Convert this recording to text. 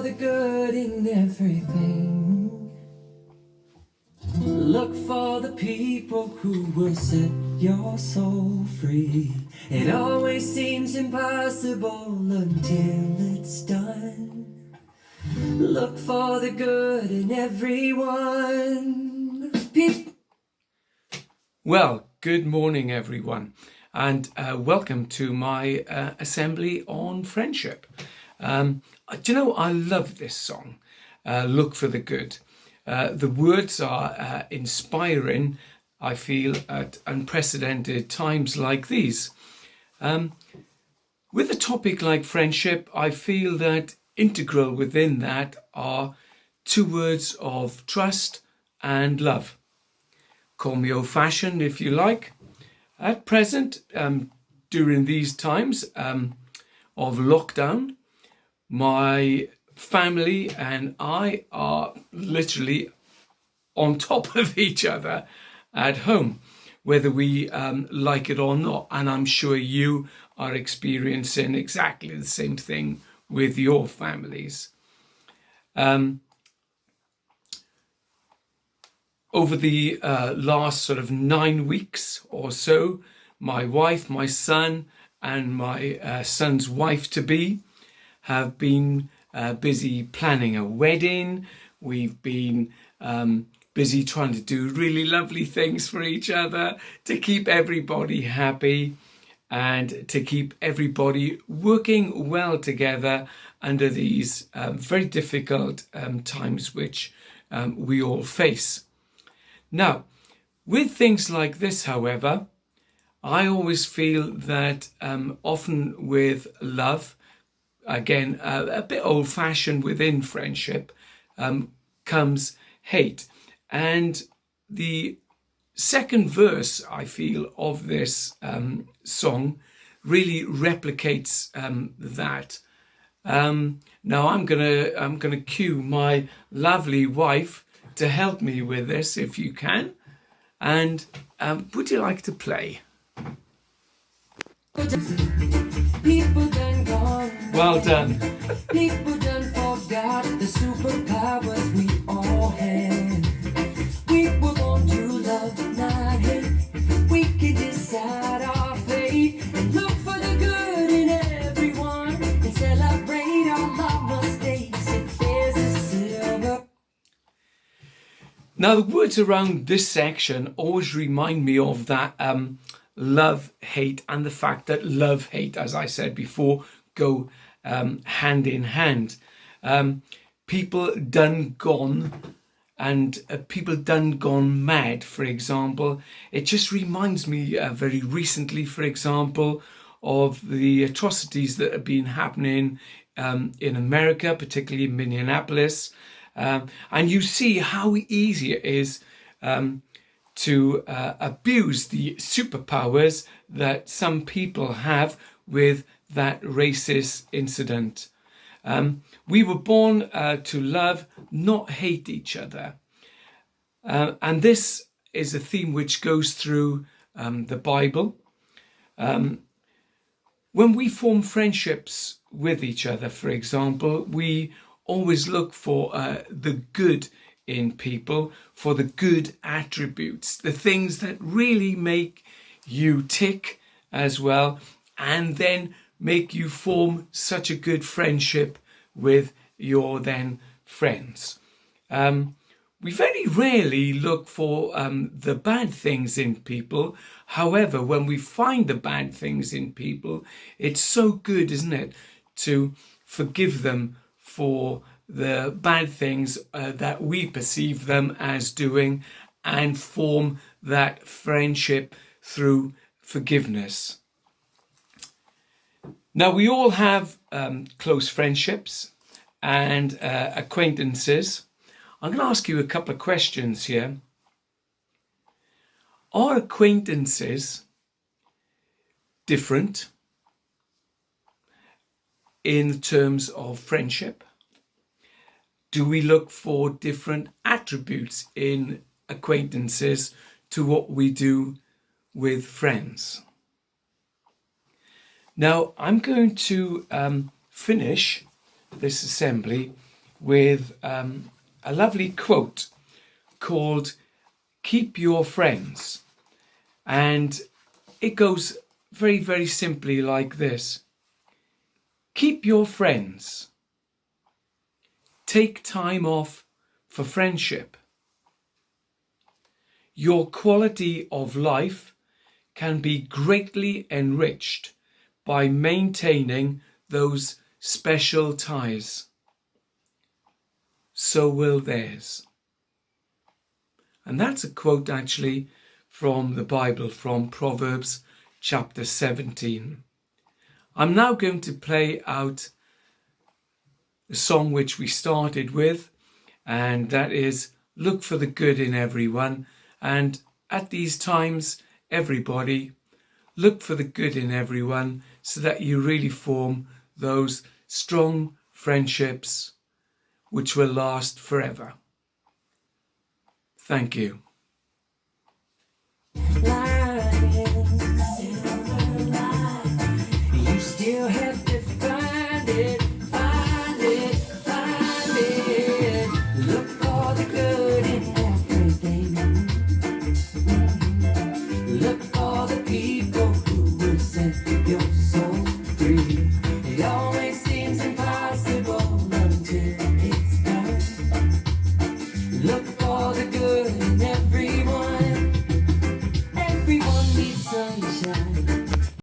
the good in everything. Look for the people who will set your soul free. It always seems impossible until it's done. Look for the good in everyone. Well, good morning everyone, and welcome to my assembly on friendship. Do you know, I love this song, Look for the Good. The words are inspiring, I feel, at unprecedented times like these. With a topic like friendship, I feel that integral within that are two words of trust and love. Call me old-fashioned if you like. At present, during these times of lockdown, my family and I are literally on top of each other at home, whether we like it or not. And I'm sure you are experiencing exactly the same thing with your families. Over the last sort of 9 weeks or so, my wife, my son, and my son's wife-to-be have been busy planning a wedding. We've been busy trying to do really lovely things for each other to keep everybody happy and to keep everybody working well together under these very difficult times which we all face. Now, with things like this, however, I always feel that often with love, again, a bit old-fashioned within friendship, comes hate. And the second verse, I feel, of this song really replicates that. Now I'm gonna cue my lovely wife to help me with this, if you can. And would you like to play? People done gone. Well done. People done forgot the superpowers we all had. We were born to love, not hate. We can decide our fate and look for the good in everyone and celebrate our love mistakes if there's a silver. Now, the words around this section always remind me of that love, hate, and the fact that love, hate, as I said before, go hand in hand. People done gone and people done gone mad, for example. It just reminds me very recently, for example, of the atrocities that have been happening in America, particularly in Minneapolis. And you see how easy it is to abuse the superpowers that some people have with that racist incident. We were born to love, not hate each other. And this is a theme which goes through the Bible. When we form friendships with each other, for example, we always look for the good in people, for the good attributes, the things that really make you tick as well, and then make you form such a good friendship with your then friends. We very rarely look for the bad things in people. However, when we find the bad things in people, it's so good, isn't it, to forgive them for the bad things that we perceive them as doing and form that friendship through forgiveness. Now, we all have close friendships and acquaintances. I'm going to ask you a couple of questions here. Are acquaintances different in terms of friendship? Do we look for different attributes in acquaintances to what we do with friends? Now, I'm going to finish this assembly with a lovely quote called "Keep Your Friends." And it goes very, very simply like this: keep your friends. Take time off for friendship. Your quality of life can be greatly enriched by maintaining those special ties. So will theirs. And that's a quote actually from the Bible, from Proverbs chapter 17. I'm now going to play out the song which we started with, and that is "Look for the Good in Everyone." And at these times, everybody, look for the good in everyone so that you really form those strong friendships which will last forever. Thank you.